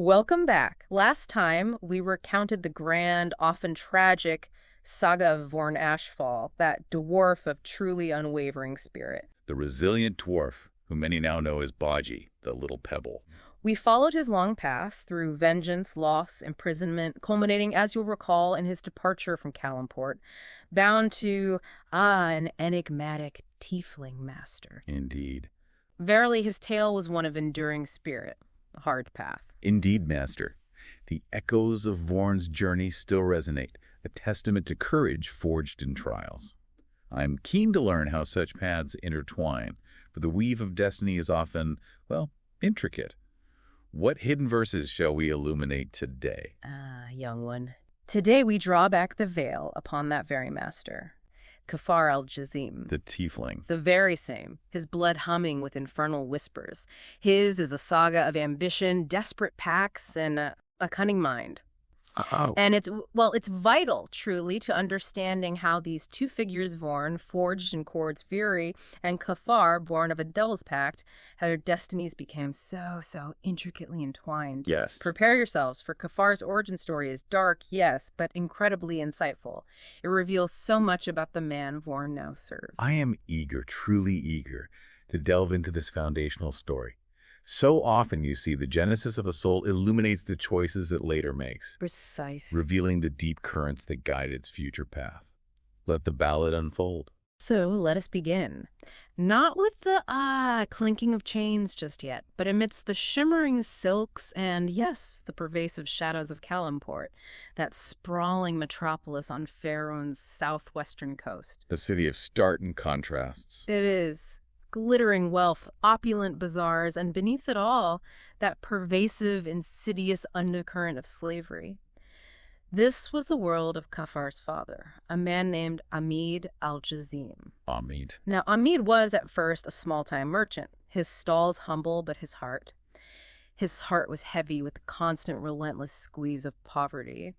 Welcome back. Last time, we recounted the grand, often tragic saga of Vorn Ashfall, that dwarf of truly unwavering spirit. The resilient dwarf, who many now know as Baji, the little pebble. We followed his long path through vengeance, loss, imprisonment, culminating, as you'll recall, in his departure from Calimport, bound to, an enigmatic tiefling master. Indeed. Verily, his tale was one of enduring spirit, a hard path. Indeed, master. The echoes of Vorn's journey still resonate, a testament to courage forged in trials. I am keen to learn how such paths intertwine, for the weave of destiny is often, well, intricate. What hidden verses shall we illuminate today? Young one. Today we draw back the veil upon that very master, Qafar al-Jazeem. The tiefling. The very same, his blood humming with infernal whispers. His is a saga of ambition, desperate pacts, and a cunning mind. Oh. And it's vital, truly, to understanding how these two figures, Vorn, forged in Kord's fury, and Qafar, born of Adele's pact, how their destinies became so intricately entwined. Yes. Prepare yourselves, for Qafar's origin story is dark, yes, but incredibly insightful. It reveals so much about the man Vorn now serves. I am eager, truly eager, to delve into this foundational story. So often you see the genesis of a soul illuminates the choices it later makes, Precise. revealing the deep currents that guide its future path. Let the ballad unfold. So let us begin. Not with the clinking of chains just yet, but amidst the shimmering silks and, yes, the pervasive shadows of Calimport, that sprawling metropolis on Faerun's southwestern coast. A city of stark contrasts. It is. Glittering wealth, opulent bazaars, and beneath it all, that pervasive, insidious undercurrent of slavery. This was the world of Qafar's father, a man named Amid al-Jazeem. Amid. Now, Amid was at first a small-time merchant, his stalls humble, but his heart was heavy with the constant, relentless squeeze of poverty.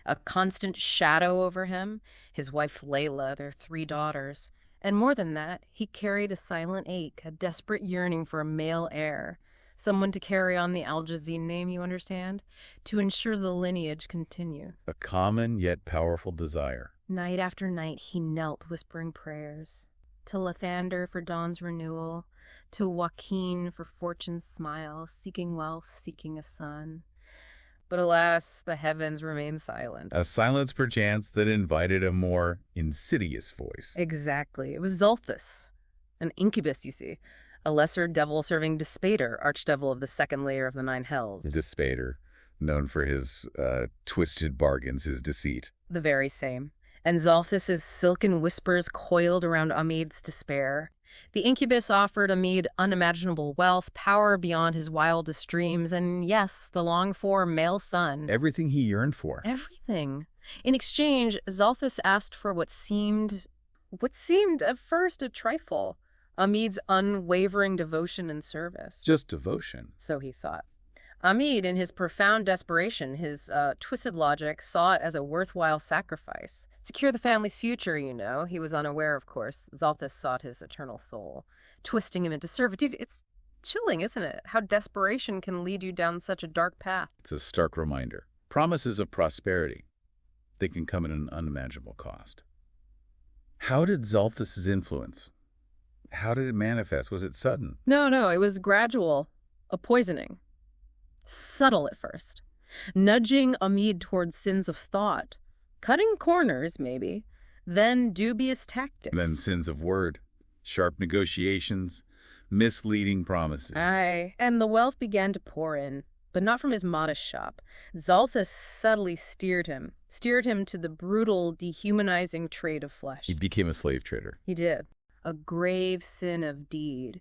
A constant shadow over him, his wife Layla, their 3 daughters. And more than that, he carried a silent ache, a desperate yearning for a male heir, someone to carry on the al-Jazeem name, you understand, to ensure the lineage continue. A common yet powerful desire. Night after night, he knelt whispering prayers, to Lathander for dawn's renewal, to Joaquin for fortune's smile, seeking wealth, seeking a son. But alas, the heavens remain silent. A silence perchance that invited a more insidious voice. Exactly. It was Zolthus, an incubus, you see, a lesser devil serving Despater, archdevil of the 2nd layer of the 9 hells. Despater, known for his twisted bargains, his deceit. The very same. And Zolthus's silken whispers coiled around Amid's despair. The incubus offered Amid unimaginable wealth, power beyond his wildest dreams, and yes, the longed-for male son. Everything he yearned for. Everything. In exchange, Zolthus asked for what seemed at first a trifle, Amid's unwavering devotion and service. Just devotion. So he thought. Amid, in his profound desperation, his twisted logic, saw it as a worthwhile sacrifice. Secure the family's future, you know. He was unaware, of course. Zolthus sought his eternal soul, twisting him into servitude. It's chilling, isn't it? How desperation can lead you down such a dark path. It's a stark reminder. Promises of prosperity. They can come at an unimaginable cost. How did Zolthus's influence? How did it manifest? Was it sudden? No, it was gradual. A poisoning. Subtle at first. Nudging Amid towards sins of thought. Cutting corners, maybe. Then dubious tactics. Then sins of word. Sharp negotiations. Misleading promises. Aye. And the wealth began to pour in. But not from his modest shop. Zolthus subtly steered him to the brutal, dehumanizing trade of flesh. He became a slave trader. He did. A grave sin of deed.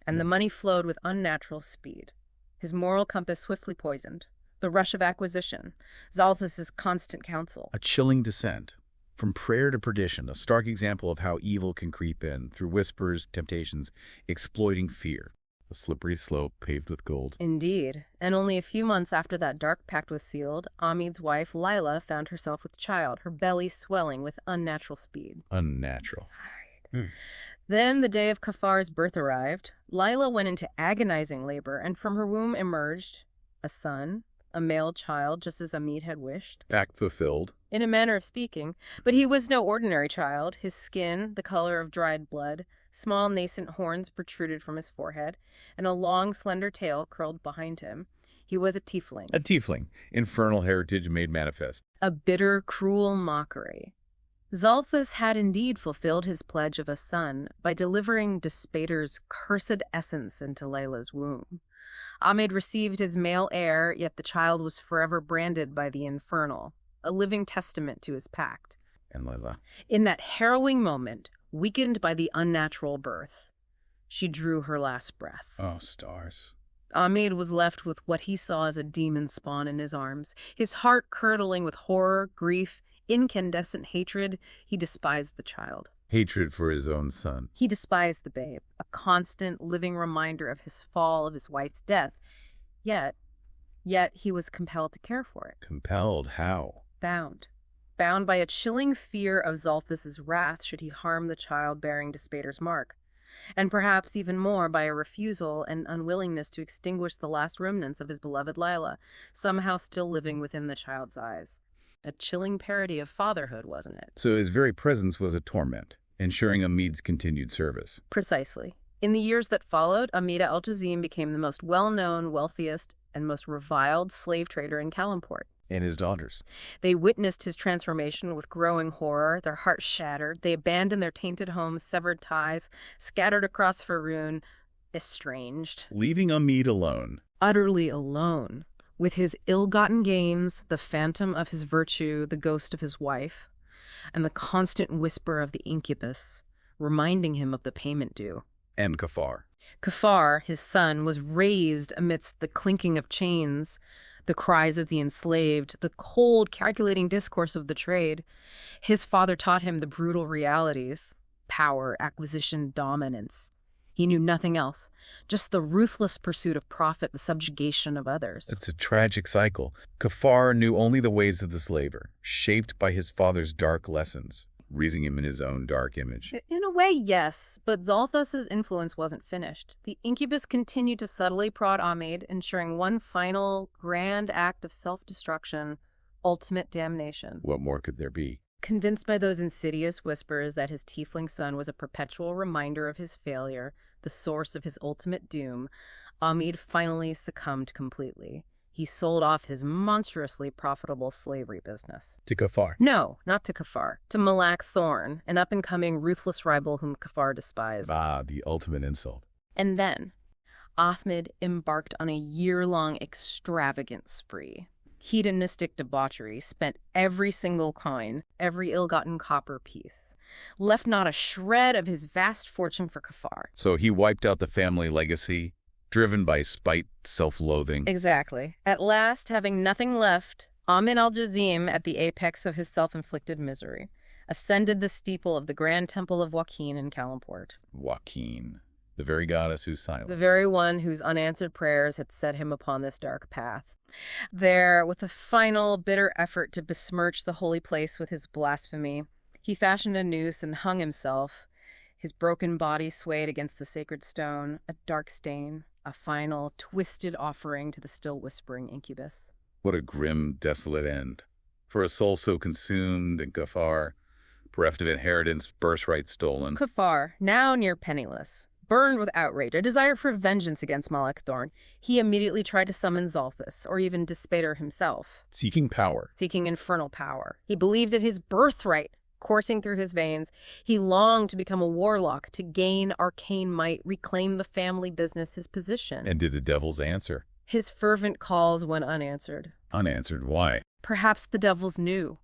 And the money flowed with unnatural speed. His moral compass swiftly poisoned. The rush of acquisition. Zolthus's constant counsel. A chilling descent. From prayer to perdition, a stark example of how evil can creep in, through whispers, temptations, exploiting fear. A slippery slope paved with gold. Indeed. And only a few months after that dark pact was sealed, Amid's wife, Lila, found herself with child, her belly swelling with unnatural speed. Unnatural. Then the day of Qafar's birth arrived. Lila went into agonizing labor, and from her womb emerged A son, a male child, just as Amid had wished. Act fulfilled. In a manner of speaking. But he was no ordinary child. His skin, the color of dried blood, small nascent horns protruded from his forehead, and a long, slender tail curled behind him. He was a tiefling. A tiefling, infernal heritage made manifest. A bitter, cruel mockery. Xalthus had indeed fulfilled his pledge of a son by delivering Despater's cursed essence into Layla's womb. Amid received his male heir, yet the child was forever branded by the infernal, a living testament to his pact. And Layla. In that harrowing moment, weakened by the unnatural birth, she drew her last breath. Oh, stars. Amid was left with what he saw as a demon spawn in his arms, his heart curdling with horror, grief, incandescent hatred. He despised the child. Hatred for his own son. He despised the babe, a constant living reminder of his fall, of his wife's death. Yet he was compelled to care for it. Compelled? How? Bound by a chilling fear of Xalthus's wrath should he harm the child bearing Despater's mark, and perhaps even more by a refusal and unwillingness to extinguish the last remnants of his beloved Layla, somehow still living within the child's eyes. A chilling parody of fatherhood, wasn't it? So his very presence was a torment, ensuring Amid's continued service. Precisely. In the years that followed, Amid al-Jazeem became the most well-known, wealthiest, and most reviled slave trader in Kalamport. And his daughters. They witnessed his transformation with growing horror, their hearts shattered. They abandoned their tainted homes, severed ties, scattered across Faerun, estranged. Leaving Amid alone. Utterly alone. With his ill-gotten gains, the phantom of his virtue, the ghost of his wife, and the constant whisper of the incubus, reminding him of the payment due. And Qafar. Qafar, his son, was raised amidst the clinking of chains, the cries of the enslaved, the cold, calculating discourse of the trade. His father taught him the brutal realities: power, acquisition, dominance. He knew nothing else, just the ruthless pursuit of profit, the subjugation of others. It's a tragic cycle. Qafar knew only the ways of the slaver, shaped by his father's dark lessons, raising him in his own dark image. In a way, yes, but Xalthus's influence wasn't finished. The incubus continued to subtly prod Amid, ensuring one final, grand act of self-destruction, ultimate damnation. What more could there be? Convinced by those insidious whispers that his tiefling son was a perpetual reminder of his failure, the source of his ultimate doom, Amid finally succumbed completely. He sold off his monstrously profitable slavery business. To Qafar? No, not to Qafar. To Malak Thorn, an up-and-coming, ruthless rival whom Qafar despised. Ah, the ultimate insult. And then, Ahmed embarked on a year-long extravagant spree. Hedonistic debauchery, spent every single coin, every ill-gotten copper piece, left not a shred of his vast fortune for Qafar. So he wiped out the family legacy, driven by spite, self-loathing. Exactly. At last, having nothing left, Amid al-Jazeem, at the apex of his self-inflicted misery, ascended the steeple of the grand temple of Joaquin in Kalamport. Joaquin, the very goddess whose silence. The very one whose unanswered prayers had set him upon this dark path. There, with a final, bitter effort to besmirch the holy place with his blasphemy, he fashioned a noose and hung himself. His broken body swayed against the sacred stone, a dark stain, a final, twisted offering to the still whispering incubus. What a grim, desolate end. For a soul so consumed, and Qafar, bereft of inheritance, birthright stolen. Qafar, now near penniless, burned with outrage, a desire for vengeance against Malak Thorn, he immediately tried to summon Xalthus, or even Despater himself. Seeking power. Seeking infernal power. He believed in his birthright coursing through his veins. He longed to become a warlock, to gain arcane might, reclaim the family business, his position. And did the devils answer? His fervent calls went unanswered. Unanswered? Why? Perhaps the devils knew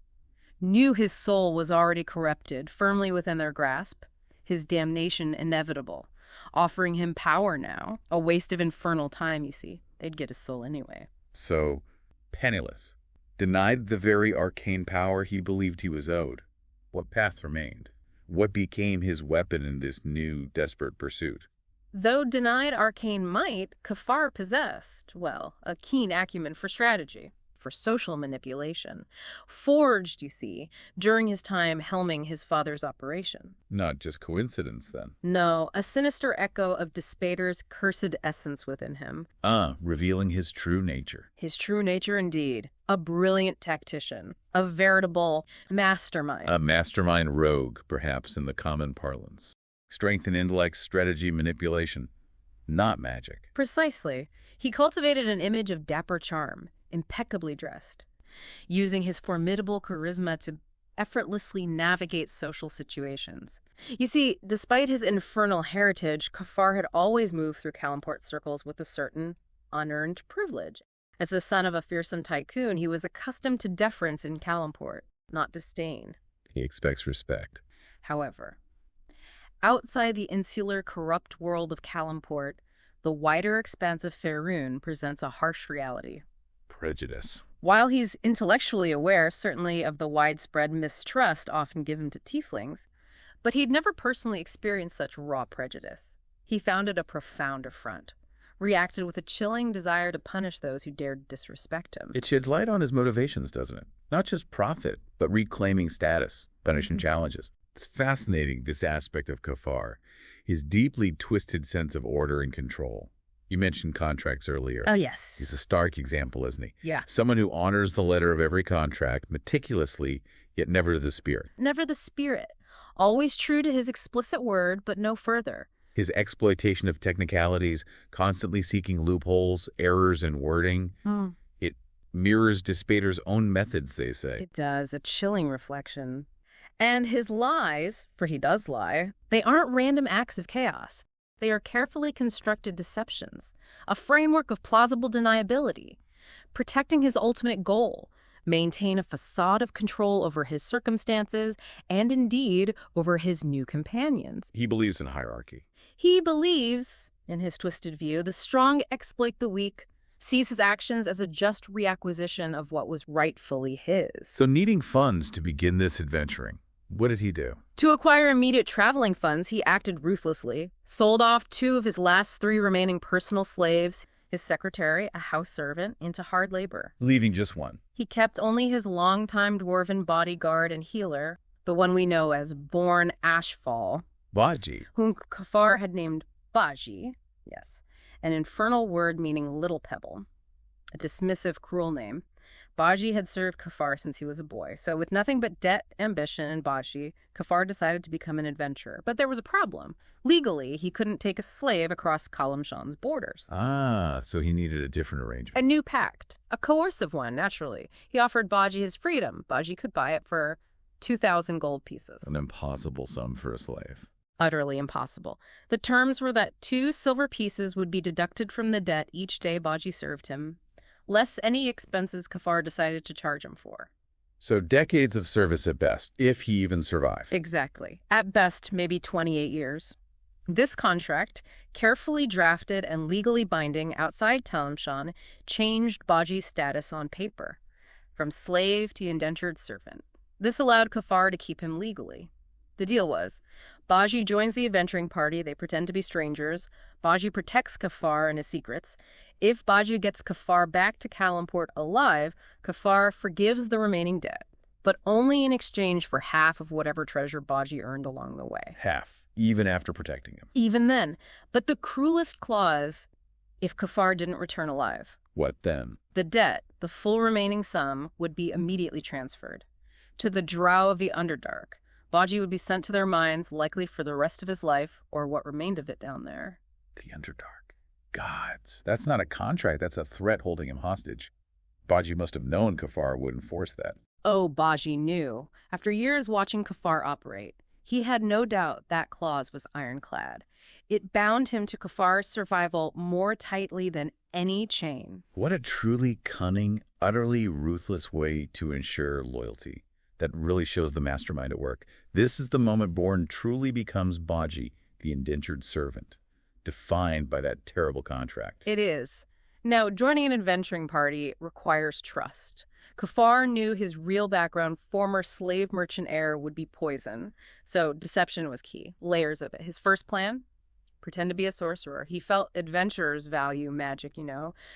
his soul was already corrupted, firmly within their grasp, his damnation inevitable. Offering him power now, a waste of infernal time, you see. They'd get his soul anyway. So, penniless, denied the very arcane power he believed he was owed. What path remained? What became his weapon in this new, desperate pursuit? Though denied arcane might, Qafar possessed, well, a keen acumen for strategy. for social manipulation. Forged, you see, during his time helming his father's operation. Not just coincidence, then. No, a sinister echo of Despater's cursed essence within him. Revealing his true nature. His true nature, indeed. A brilliant tactician. A veritable mastermind. A mastermind rogue, perhaps in the common parlance. Strength in intellect, strategy, manipulation. Not magic. Precisely. He cultivated an image of dapper charm, impeccably dressed, using his formidable charisma to effortlessly navigate social situations. You see, despite his infernal heritage, Qafar had always moved through Kalamport circles with a certain unearned privilege. As the son of a fearsome tycoon, he was accustomed to deference in Kalamport, not disdain. He expects respect. However, outside the insular, corrupt world of Kalamport, the wider expanse of Faerun presents a harsh reality. Prejudice. While he's intellectually aware, certainly, of the widespread mistrust often given to tieflings, but he'd never personally experienced such raw prejudice. He found it a profound affront, reacted with a chilling desire to punish those who dared disrespect him. It sheds light on his motivations, doesn't it? Not just profit, but reclaiming status, punishing challenges. It's fascinating, this aspect of Qafar, his deeply twisted sense of order and control. You mentioned contracts earlier. Oh, yes. He's a stark example, isn't he? Yeah. Someone who honors the letter of every contract meticulously, yet never to the spirit. Never the spirit. Always true to his explicit word, but no further. His exploitation of technicalities, constantly seeking loopholes, errors in wording. It mirrors Despater's own methods, they say. It does. A chilling reflection. And his lies, for he does lie, they aren't random acts of chaos. They are carefully constructed deceptions, a framework of plausible deniability, protecting his ultimate goal, maintain a facade of control over his circumstances and indeed over his new companions. He believes in hierarchy. He believes, in his twisted view, the strong exploit the weak, sees his actions as a just reacquisition of what was rightfully his. So needing funds to begin this adventuring, what did he do? To acquire immediate traveling funds, he acted ruthlessly, sold off 2 of his last 3 remaining personal slaves, his secretary, a house servant, into hard labor. Leaving just one. He kept only his longtime dwarven bodyguard and healer, the one we know as Born Ashfall, Baji. whom Qafar had named Baji, yes, an infernal word meaning little pebble, a dismissive, cruel name. Baji had served Qafar since he was a boy, so with nothing but debt, ambition, and Baji, Qafar decided to become an adventurer. But there was a problem. Legally, he couldn't take a slave across Kalamshan's borders. So he needed a different arrangement. A new pact, a coercive one, naturally. He offered Baji his freedom. Baji could buy it for 2,000 gold pieces. An impossible sum for a slave. Utterly impossible. The terms were that 2 silver pieces would be deducted from the debt each day Baji served him, less any expenses Qafar decided to charge him for. So decades of service at best, if he even survived. Exactly. At best, maybe 28 years. This contract, carefully drafted and legally binding outside Talamshan, changed Baji's status on paper, from slave to indentured servant. This allowed Qafar to keep him legally. The deal was, Baji joins the adventuring party, they pretend to be strangers, Baji protects Qafar and his secrets. If Baji gets Qafar back to Kalamport alive, Qafar forgives the remaining debt, but only in exchange for half of whatever treasure Baji earned along the way. Half, even after protecting him. Even then. But the cruelest clause, if Qafar didn't return alive. What then? The debt, the full remaining sum, would be immediately transferred. To the Drow of the Underdark, Baji would be sent to their mines, likely for the rest of his life, or what remained of it down there. The Underdark. Gods. That's not a contract, that's a threat holding him hostage. Baji must have known Qafar would enforce that. Oh, Baji knew. After years watching Qafar operate, he had no doubt that clause was ironclad. It bound him to Qafar's survival more tightly than any chain. What a truly cunning, utterly ruthless way to ensure loyalty. That really shows the mastermind at work. This is the moment Born truly becomes Baji, the indentured servant, defined by that terrible contract. It is. Now, joining an adventuring party requires trust. Qafar knew his real background, former slave merchant heir, would be poison, so deception was key. Layers of it. His first plan? pretend to be a sorcerer. He felt adventurers value magic,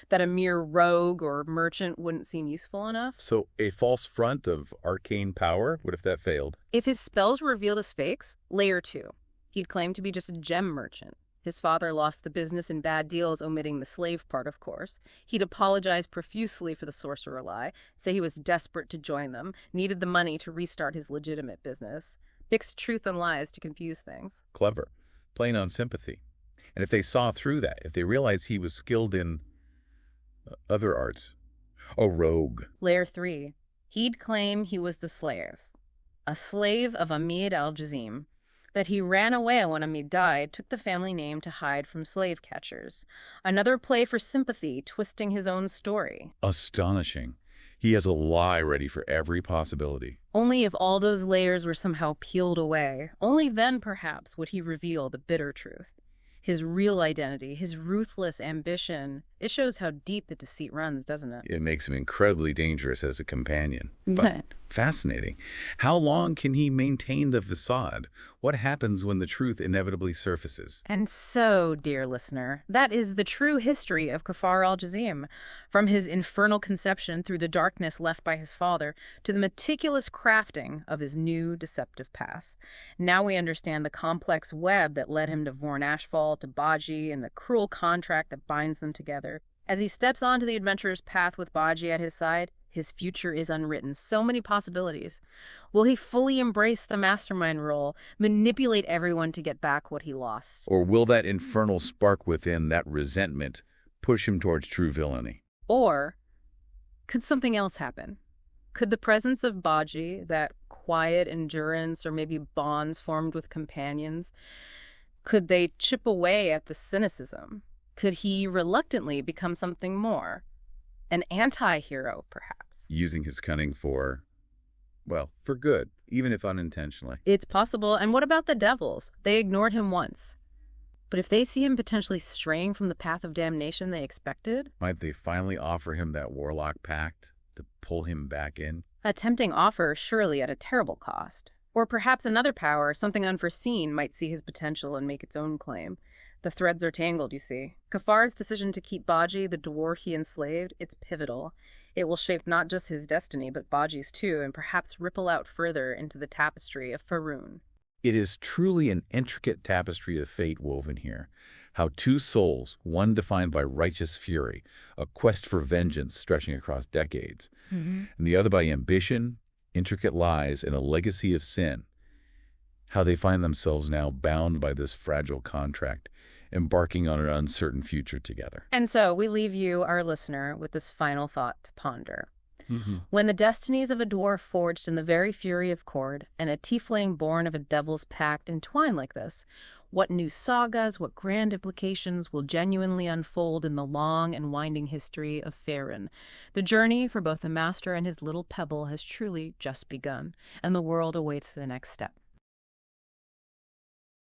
that a mere rogue or merchant wouldn't seem useful enough. So a false front of arcane power? What if that failed? If his spells were revealed as fakes, layer 2. He'd claim to be just a gem merchant. His father lost the business in bad deals, omitting the slave part, of course. He'd apologize profusely for the sorcerer lie, say he was desperate to join them, needed the money to restart his legitimate business. Mixed truth and lies to confuse things. Clever. Playing on sympathy. And if they saw through that, if they realized he was skilled in other arts, a rogue. Layer 3. He'd claim he was the slave. A slave of Unholy al-Jazeem. That he ran away when Amid died, took the family name to hide from slave catchers. Another play for sympathy, twisting his own story. Astonishing. He has a lie ready for every possibility. Only if all those layers were somehow peeled away, only then perhaps would he reveal the bitter truth. His real identity, his ruthless ambition. It shows how deep the deceit runs, doesn't it? It makes him incredibly dangerous as a companion. But fascinating. How long can he maintain the facade? What happens when the truth inevitably surfaces? And so, dear listener, that is the true history of Qafar al-Jazeem. From his infernal conception through the darkness left by his father to the meticulous crafting of his new deceptive path. Now we understand the complex web that led him to Vorn Ashfall, to Baji, and the cruel contract that binds them together. As he steps onto the adventurer's path with Baji at his side, his future is unwritten. So many possibilities. Will he fully embrace the mastermind role, manipulate everyone to get back what he lost? Or will that infernal spark within, that resentment, push him towards true villainy? Or could something else happen? Could the presence of Baji, that quiet endurance or maybe bonds formed with companions, could they chip away at the cynicism? Could he reluctantly become something more? An anti-hero, perhaps? Using his cunning for, well, for good, even if unintentionally. It's possible. And what about the devils? They ignored him once. But if they see him potentially straying from the path of damnation they expected? Might they finally offer him that warlock pact to pull him back in? A tempting offer, surely at a terrible cost. Or perhaps another power, something unforeseen, might see his potential and make its own claim. The threads are tangled, you see. Qafar's decision to keep Baji, the dwarf he enslaved, it's pivotal. It will shape not just his destiny, but Baji's too, and perhaps ripple out further into the tapestry of Faerun. It is truly an intricate tapestry of fate woven here. How two souls, one defined by righteous fury, a quest for vengeance stretching across decades, and the other by ambition, intricate lies, and a legacy of sin. How they find themselves now bound by this fragile contract, embarking on an uncertain future together. And so we leave you, our listener, with this final thought to ponder. When the destinies of a dwarf forged in the very fury of Cord and a tiefling born of a devil's pact entwine like this, what new sagas, what grand implications will genuinely unfold in the long and winding history of Faerun? The journey for both the master and his little pebble has truly just begun, and the world awaits the next step.